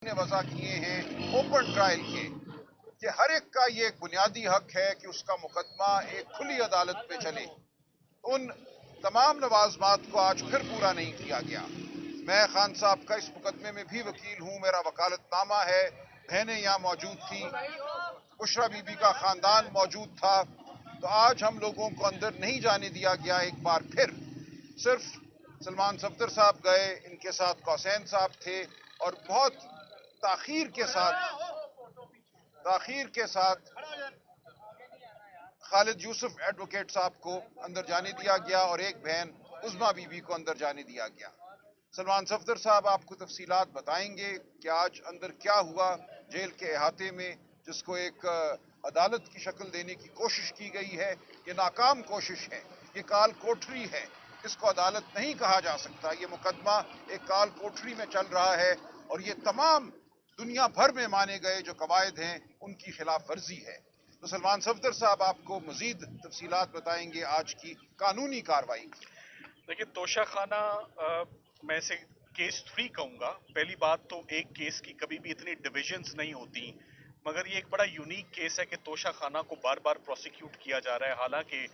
نے وضع کیے ہیں اوپن ٹرائل کے کہ ہر ایک کا یہ ایک بنیادی حق ہے کہ اس کا مقدمہ ایک کھلی عدالت پہ چلے، ان تمام لوازمات کو آج پھر پورا نہیں کیا گیا۔ میں خان صاحب کا اس مقدمے میں بھی وکیل ہوں، میرا وکالت نامہ ہے، بہنیں یہاں موجود تھیں، بشرا بی بی کا خاندان موجود تھا، تو آج ہم لوگوں کو اندر نہیں جانے دیا گیا۔ ایک بار پھر صرف سلمان صفدر صاحب گئے، ان کے ساتھ قاسین صاحب تھے، اور بہت تاخیر کے ساتھ خالد یوسف ایڈوکیٹ صاحب کو اندر جانے دیا گیا، اور ایک بہن عظما بی بی کو اندر جانے دیا گیا۔ سلمان صفدر صاحب آپ کو تفصیلات بتائیں گے کہ آج اندر کیا ہوا جیل کے احاطے میں، جس کو ایک عدالت کی شکل دینے کی کوشش کی گئی ہے۔ یہ ناکام کوشش ہے، یہ کال کوٹری ہے، اس کو عدالت نہیں کہا جا سکتا۔ یہ مقدمہ ایک کال کوٹری میں چل رہا ہے، اور یہ تمام دنیا بھر میں مانے گئے جو قواعد ہیں ان کی خلاف ورزی ہے۔ تو سلمان صفدر صاحب آپ کو مزید تفصیلات بتائیں گے آج کی قانونی کارروائی کی۔ دیکھیے، توشہ خانہ میں اسے کیس 3 کہوں گا۔ پہلی بات تو ایک کیس کی کبھی بھی اتنی ڈویژنز نہیں ہوتی، مگر یہ ایک بڑا یونیک کیس ہے کہ توشہ خانہ کو بار بار پروسیکیوٹ کیا جا رہا ہے، حالانکہ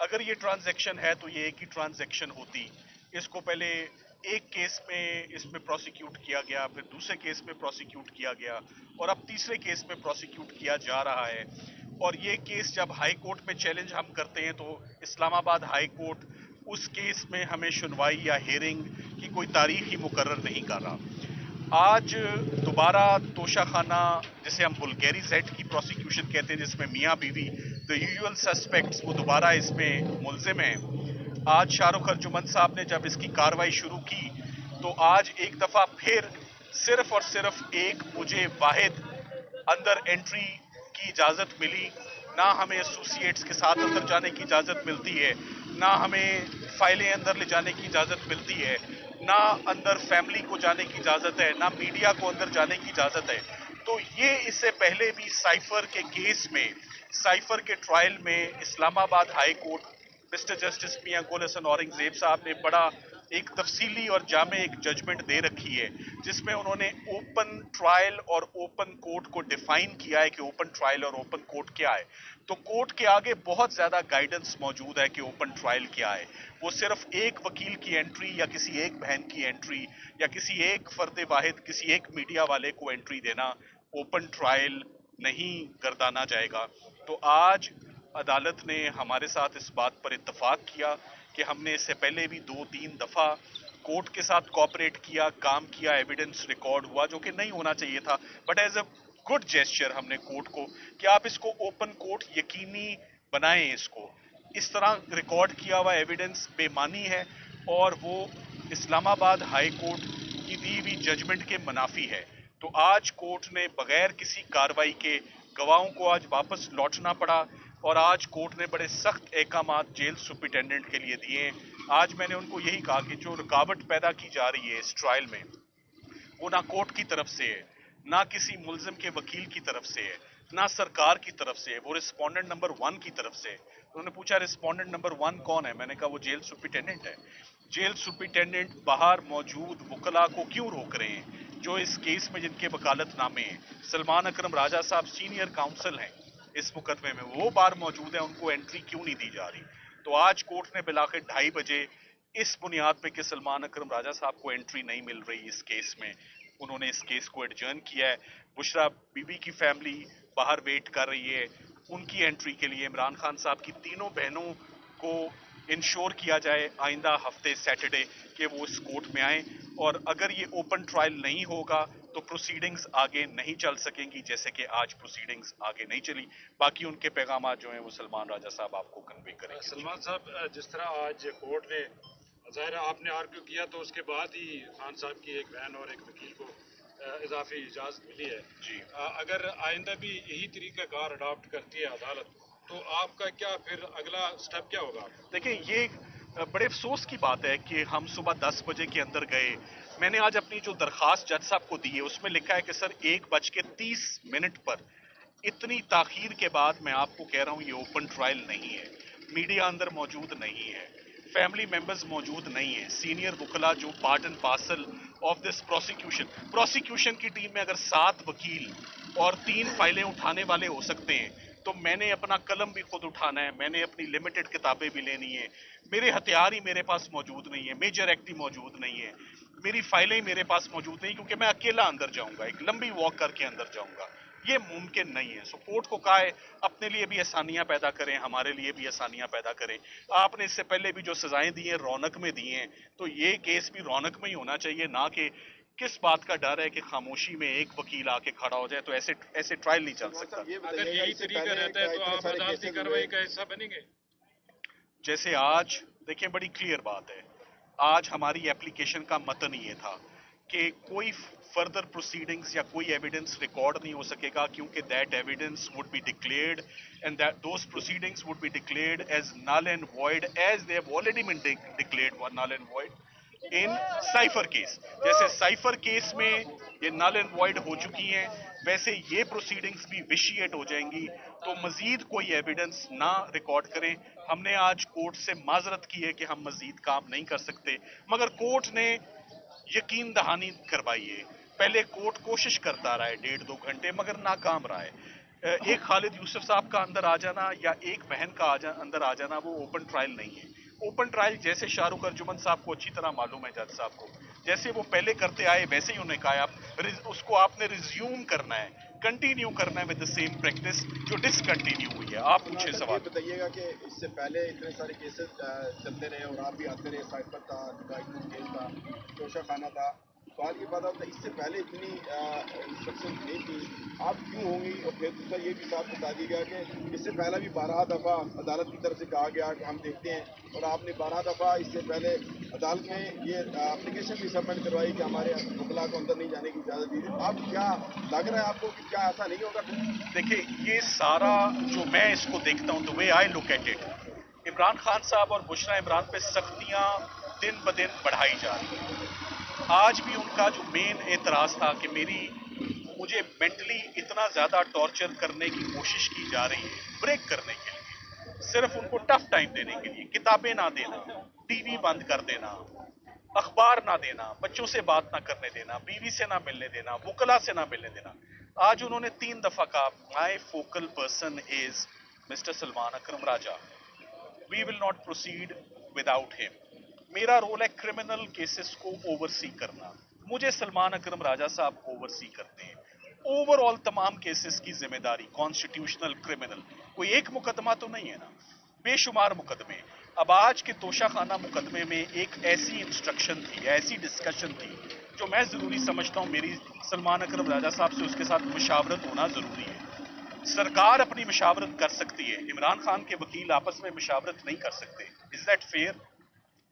اگر یہ ٹرانزیکشن ہے تو یہ ایک ہی ٹرانزیکشن ہوتی۔ اس کو پہلے ایک کیس میں اس میں پروسیکیوٹ کیا گیا، پھر دوسرے کیس میں پروسیکیوٹ کیا گیا، اور اب تیسرے کیس میں پروسیکیوٹ کیا جا رہا ہے۔ اور یہ کیس جب ہائی کورٹ میں چیلنج ہم کرتے ہیں تو اسلام آباد ہائی کورٹ اس کیس میں ہمیں سنوائی یا ہیئرنگ کی کوئی تاریخ ہی مقرر نہیں کر رہا۔ آج دوبارہ توشہ خانہ، جسے ہم بلگیری زیٹ کی پروسیکیوشن کہتے ہیں، جس میں میاں بیوی دی یوزول سسپیکٹس وہ دوبارہ اس میں ملزم ہیں، آج شاہ رخ ارجمند صاحب نے جب اس کی کاروائی شروع کی تو آج ایک دفعہ پھر صرف اور صرف ایک مجھے واحد اندر انٹری کی اجازت ملی۔ نہ ہمیں ایسوسیٹس کے ساتھ اندر جانے کی اجازت ملتی ہے، نہ ہمیں فائلیں اندر لے جانے کی اجازت ملتی ہے، نہ اندر فیملی کو جانے کی اجازت ہے، نہ میڈیا کو اندر جانے کی اجازت ہے۔ تو یہ اس سے پہلے بھی سائفر کے کیس میں، سائفر کے ٹرائل میں اسلام آباد ہائی کورٹ مسٹر جسٹس میاں گل حسن اورنگزیب صاحب نے بڑا ایک تفصیلی اور جامع ایک ججمنٹ دے رکھی ہے، جس میں انہوں نے اوپن ٹرائل اور اوپن کورٹ کو ڈیفائن کیا ہے کہ اوپن ٹرائل اور اوپن کورٹ کیا ہے۔ تو کورٹ کے آگے بہت زیادہ گائیڈنس موجود ہے کہ اوپن ٹرائل کیا ہے۔ وہ صرف ایک وکیل کی انٹری یا کسی ایک بہن کی انٹری یا کسی ایک فرد واحد، کسی ایک میڈیا والے کو انٹری دینا اوپن ٹرائل نہیں گردانا جائے گا۔ تو آج عدالت نے ہمارے ساتھ اس بات پر اتفاق کیا کہ ہم نے اس سے پہلے بھی 2-3 دفعہ کورٹ کے ساتھ کوآپریٹ کیا، کام کیا، ایویڈنس ریکارڈ ہوا جو کہ نہیں ہونا چاہیے تھا، but as a good gesture ہم نے کورٹ کو کہ آپ اس کو اوپن کورٹ یقینی بنائیں، اس کو اس طرح ریکارڈ کیا ہوا ایویڈنس بے معنی ہے، اور وہ اسلام آباد ہائی کورٹ کی دی ہوئی ججمنٹ کے منافی ہے۔ تو آج کورٹ نے بغیر کسی کاروائی کے گواہوں کو آج واپس لوٹنا پڑا، اور آج کورٹ نے بڑے سخت احکامات جیل سپرنٹینڈنٹ کے لیے دیے ہیں۔ آج میں نے ان کو یہی کہا کہ جو رکاوٹ پیدا کی جا رہی ہے اس ٹرائل میں، وہ نہ کورٹ کی طرف سے ہے، نہ کسی ملزم کے وکیل کی طرف سے ہے، نہ سرکار کی طرف سے ہے، وہ رسپونڈنٹ نمبر 1 کی طرف سے ہے۔ انہوں نے پوچھا رسپونڈنٹ نمبر 1 کون ہے؟ میں نے کہا وہ جیل سپرنٹینڈنٹ ہے۔ جیل سپرنٹینڈنٹ باہر موجود وکلاء کو کیوں روک رہے ہیں جو اس کیس میں جن کے وکالت نامے ہیں؟ سلمان اکرم راجہ صاحب سینئر کاؤنسل ہیں اس مقدمے میں، وہ باہر موجود ہیں، ان کو انٹری کیوں نہیں دی جا رہی؟ تو آج کورٹ نے بلاخر 2:30 بجے اس بنیاد پہ کہ سلمان اکرم راجہ صاحب کو انٹری نہیں مل رہی اس کیس میں، انہوں نے اس کیس کو ایڈجرن کیا ہے۔ بشرا بی بی کی فیملی باہر ویٹ کر رہی ہے ان کی انٹری کے لیے۔ عمران خان صاحب کی تینوں بہنوں کو انشور کیا جائے آئندہ ہفتے سیٹرڈے کہ وہ اس کورٹ میں آئیں، اور اگر یہ اوپن ٹرائل نہیں ہوگا تو پروسیڈنگز آگے نہیں چل سکیں گی، جیسے کہ آج پروسیڈنگز آگے نہیں چلی۔ باقی ان کے پیغامات جو ہیں وہ سلمان راجہ صاحب آپ کو کنوے کریں گے۔ سلمان صاحب، جس طرح آج کورٹ نے ظاہر آپ نے آرگیو کیا تو اس کے بعد ہی خان صاحب کی ایک بہن اور ایک وکیل کو اضافی اجازت ملی ہے، جی، اگر آئندہ بھی یہی طریقہ کار اڈاپٹ کرتی ہے عدالت تو آپ کا کیا پھر اگلا سٹیپ کیا ہوگا؟ دیکھیں یہ بڑے افسوس کی بات ہے کہ ہم صبح 10 بجے کے اندر گئے۔ میں نے آج اپنی جو درخواست جج صاحب کو دی ہے اس میں لکھا ہے کہ سر 1:30 پر اتنی تاخیر کے بعد میں آپ کو کہہ رہا ہوں یہ اوپن ٹرائل نہیں ہے، میڈیا اندر موجود نہیں ہے، فیملی ممبرز موجود نہیں ہیں، سینئر وکلاء جو part and parcel of this prosecution की टीम में अगर 7 वकील और 3 फाइलें उठाने वाले हो सकते हैं, तो मैंने अपना कलम भी खुद उठाना है, मैंने अपनी लिमिटेड किताबें भी लेनी है, मेरे हथियार ही मेरे पास मौजूद नहीं है, मेजर एक्ट ही मौजूद नहीं है, मेरी फाइलें ही मेरे पास मौजूद नहीं, क्योंकि मैं अकेला अंदर जाऊंगा, एक लंबी वॉक करके अंदर जाऊंगा, ये मुमकिन नहीं है। सो कोर्ट को कहा है अपने लिए भी आसानियां पैदा करें, हमारे लिए भी आसानियां पैदा करें। आपने इससे पहले भी जो सजाएं दी हैं रौनक में दी हैं, तो ये केस भी रौनक में ही होना चाहिए, ना कि किस बात का डर है कि खामोशी में एक वकील आके खड़ा हो जाए, तो ऐसे ट्रायल नहीं चल सकता। अगर यही तरीका रहता है तो आप अदालती कार्रवाई का हिस्सा बनेंगे? जैसे आज देखिए, बड़ी क्लियर बात है, आज हमारी एप्लीकेशन का मतन ये था कि कोई फर्दर प्रोसीडिंग्स या कोई एविडेंस रिकॉर्ड नहीं हो सकेगा, क्योंकि that evidence would be declared and that those proceedings would be declared as null and void as they have already been declared null and void in cipher case. जैसे cipher case में ये नल and void हो चुकी हैं, वैसे ये proceedings भी vitiate हो जाएंगी, तो मजीद कोई एविडेंस ना रिकॉर्ड करें। हमने आज कोर्ट से माजरत की है कि हम मजीद काम नहीं कर सकते, मगर कोर्ट ने यकीन दहानी करवाई है। पहले कोर्ट कोशिश करता रहा है 1.5-2 घंटे, मगर नाकाम रहा है। एक खालिद यूसुफ साहब का अंदर आ जाना या एक बहन का अंदर आ जाना वो ओपन ट्रायल नहीं है। ओपन ट्रायल जैसे शाहरुख अर्जुमन साहब को अच्छी तरह मालूम है, जज साहब को, जैसे वो पहले करते आए वैसे ही उन्होंने कहा उसको आपने रिज्यूम करना है, कंटिन्यू करना है विद द सेम प्रैक्टिस जो डिसकंटिन्यू हुई है। आप पूछे सवाल। बताइएगा कि इससे पहले इतने सारे केसेस चलते रहे और आप भी आते रहे, साइफर था, केस था, तोशा खाना था, सवाल ये बात होता है इससे पहले इतनी इंस्ट्रक्शन नहीं थी, आप क्यों होंगी? और फिर दूसरा ये भी साथ बता दी गया कि इससे पहले भी 12 दफ़ा अदालत की तरफ से कहा गया कि हम देखते हैं, और आपने 12 दफ़ा इससे पहले अदालत में ये एप्लीकेशन भी सबमिट करवाई कि हमारे वकला को अंदर नहीं जाने की इजाज़त दी थी। अब क्या लग रहा है आपको कि क्या ऐसा नहीं होगा? देखिए, ये सारा जो मैं इसको देखता हूँ, the way I look at it, Imran Khan साहब और बुशरा इमरान पे सख्तियां दिन ब दिन बढ़ाई जा रही हैं। आज भी उनका जो मेन एतराज था कि मुझे मेंटली इतना ज्यादा टॉर्चर करने की कोशिश की जा रही है, ब्रेक करने के लिए, सिर्फ उनको टफ टाइम देने के लिए, किताबें ना देना, टीवी बंद कर देना, अखबार ना देना, बच्चों से बात ना करने देना, बीवी से ना मिलने देना, वकला से ना मिलने देना। आज उन्होंने 3 दफा कहा my focal person is Mister Salman Akram Raja, we will not proceed without him. मेरा रोल है क्रिमिनल केसेस को ओवरसी करना, मुझे सलमान अकरम राजा साहब ओवरसी करते हैं। ओवरऑल तमाम केसेस की जिम्मेदारी कॉन्स्टिट्यूशनल क्रिमिनल, कोई एक मुकदमा तो नहीं है ना, बेशुमार मुकदमे। अब आज के तोशाखाना मुकदमे में एक ऐसी इंस्ट्रक्शन थी, ऐसी डिस्कशन थी जो मैं जरूरी समझता हूं, मेरी सलमान अकरम राजा साहब से उसके साथ मुशावरत होना जरूरी है। सरकार अपनी मुशावरत कर सकती है, इमरान खान के वकील आपस में मुशावरत नहीं कर सकते। Is that fair?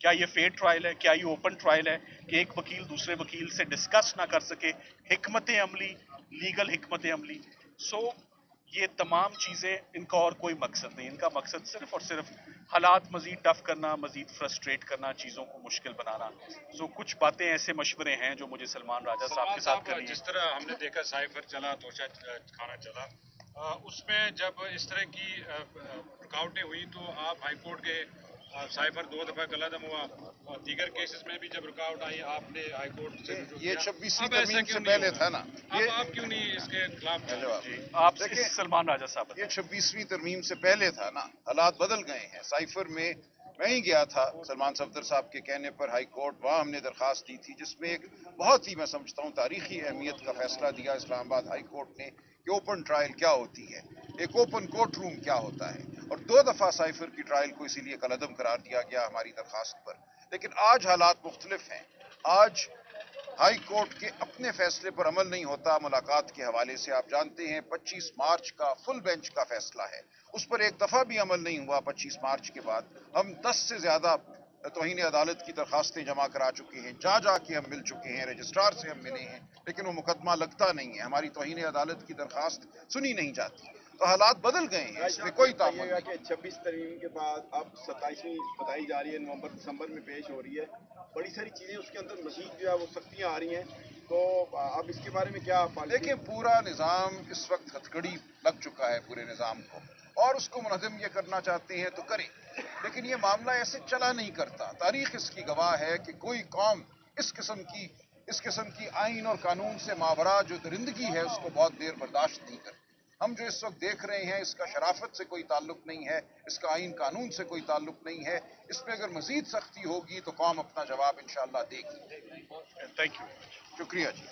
क्या ये फेयर ट्रायल है? क्या ये ओपन ट्रायल है कि एक वकील दूसरे वकील से डिस्कस ना कर सके हिकमत अमली, लीगल हिकमत अमली? सो ये तमाम चीजें, इनका और कोई मकसद नहीं, इनका मकसद सिर्फ और सिर्फ हालात मजीद टफ करना, मजीद फ्रस्ट्रेट करना, चीजों को मुश्किल बनाना। सो कुछ बातें ऐसे मशवरे हैं जो मुझे सलमान राजा साहब के साथ करनी है। जिस तरह हमने देखा साइफर चला, तोशा खाना चला, उसमें जब इस तरह की रुकावटें हुई तो आप हाईकोर्ट के साइफर 2 दफा कलअदम हुआ, और दीगर केसेस में भी जब रुकावट आई आपने हाईकोर्ट से ये 26वीं तरमीम से पहले था ना, ये आप क्यों नहीं इसके खिलाफ? आप देखिए सलमान राजा साहब, ये 26वीं तरमीम से पहले था ना, हालात बदल गए हैं। साइफर में मैं ही गया था सलमान सफदर साहब के कहने पर हाई कोर्ट, वहाँ हमने दरखास्त दी थी जिसमें एक बहुत ही, मैं समझता हूँ, तारीखी अहमियत का फैसला दिया इस्लामाबाद हाई कोर्ट ने कि ओपन ट्रायल क्या होती है, एक ओपन कोर्ट रूम क्या होता है, और 2 दफा साइफर की ट्रायल को इसीलिए कलअदम करार दिया गया हमारी दरखास्त पर। लेकिन आज हालात मुख्तलिफ हैं। आज हाई कोर्ट के अपने फैसले पर अमल नहीं होता। मुलाकात के हवाले से आप जानते हैं 25 मार्च का फुल बेंच का फैसला है, उस पर एक दफा भी अमल नहीं हुआ। 25 मार्च के बाद हम 10 से ज्यादा तौहीन अदालत की दरखास्तें जमा करा चुके हैं, जा जाके हम मिल चुके हैं, रजिस्ट्रार से हम मिले हैं, लेकिन वो मुकदमा लगता नहीं है, हमारी तौहीन अदालत की दरखास्त सुनी नहीं जाती। तो हालात बदल गए हैं, इसमें कोई तामुल नहीं। कि 26 तरमीम के बाद अब 27वीं बताई जा रही है, नवंबर दिसंबर में पेश हो रही है, बड़ी सारी चीजें उसके अंदर मजीद जो है वो सख्तियां आ रही हैं, तो अब इसके बारे में क्या? देखिए, पूरा निज़ाम इस वक्त हथकड़ी लग चुका है पूरे निज़ाम को, और उसको मुनहदम ये करना चाहते हैं तो करें, लेकिन ये मामला ऐसे चला नहीं करता। तारीख इसकी गवाह है कि कोई कौम इस किस्म की اس قسم کی آئین اور قانون سے ماورا جو درندگی ہے اس کو بہت دیر برداشت نہیں کرتے. ہم جو اس وقت دیکھ رہے ہیں اس کا شرافت سے کوئی تعلق نہیں ہے، اس کا آئین قانون سے کوئی تعلق نہیں ہے. اس پہ اگر مزید سختی ہوگی تو قوم اپنا جواب انشاءاللہ دے گی. Thank you. شکریہ جی.